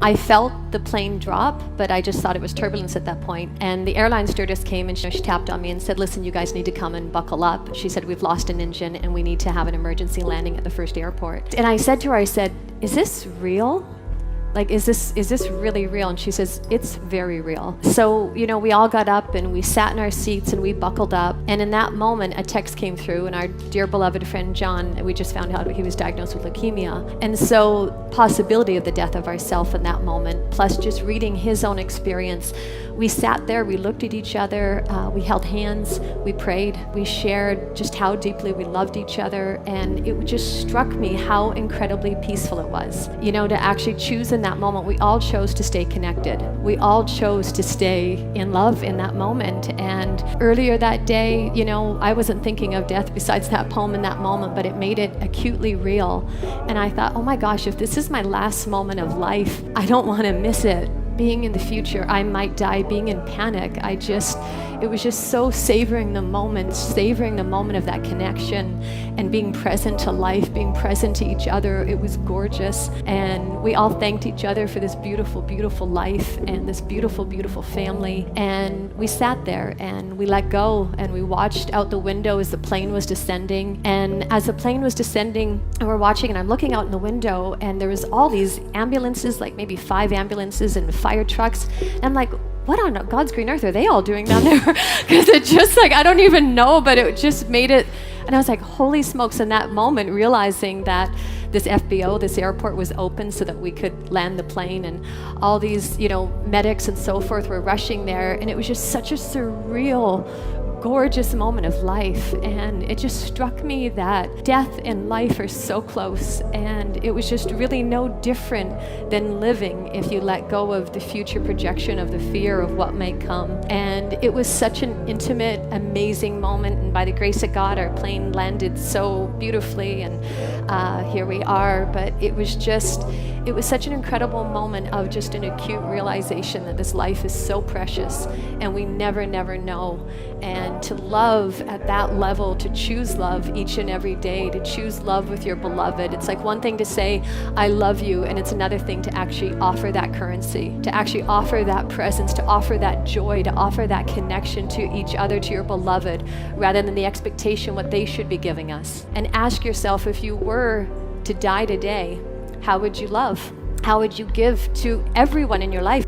I felt the plane drop, but I just thought it was turbulence at that point. And the airline stewardess came and she tapped on me and said, listen, you guys need to come and buckle up. She said, we've lost an engine and we need to have an emergency landing at the first airport. And I said to her, I said, is this real? Like, is this really real? And she says, it's very real. So, we all got up and we sat in our seats and we buckled up. And in that moment, a text came through, and our dear beloved friend John, we just found out he was diagnosed with leukemia. And so, possibility of the death of ourself in that moment, plus just reading his own experience, we sat there, we looked at each other, we held hands, we prayed, we shared just how deeply we loved each other. And it just struck me how incredibly peaceful it was, to actually choose in that moment. We all chose to stay connected. We all chose to stay in love in that moment. And earlier that day, I wasn't thinking of death besides that poem in that moment, but it made it acutely real. And I thought, oh my gosh, if this is my last moment of life, I don't want to miss it. Being in the future, I might die being in panic. It was just so savoring the moment of that connection and being present to life, being present to each other. It was gorgeous. And we all thanked each other for this beautiful, beautiful life and this beautiful, beautiful family. And we sat there and we let go and we watched out the window as the plane was descending. And as the plane was descending and we're watching, and I'm looking out in the window, and there was all these ambulances, like maybe 5 ambulances and fire trucks. And I'm like, what on God's green earth are they all doing down there? Because it just I don't even know, but it just made it. And I was like, holy smokes, in that moment, realizing that this FBO, this airport was open so that we could land the plane, and all these, medics and so forth were rushing there. And it was just such a surreal, gorgeous moment of life. And it just struck me that death and life are so close, and it was just really no different than living if you let go of the future projection of the fear of what may come. And it was such an intimate, amazing moment, and by the grace of God, our plane landed so beautifully, and here we are. But it was such an incredible moment of just an acute realization that this life is so precious and we never know. And to love at that level, to choose love each and every day, to choose love with your beloved. It's like one thing to say, I love you, and it's another thing to actually offer that currency, to actually offer that presence, to offer that joy, to offer that connection to each other, to your beloved, rather than the expectation what they should be giving us. And ask yourself, if you were to die today, how would you love? How would you give to everyone in your life?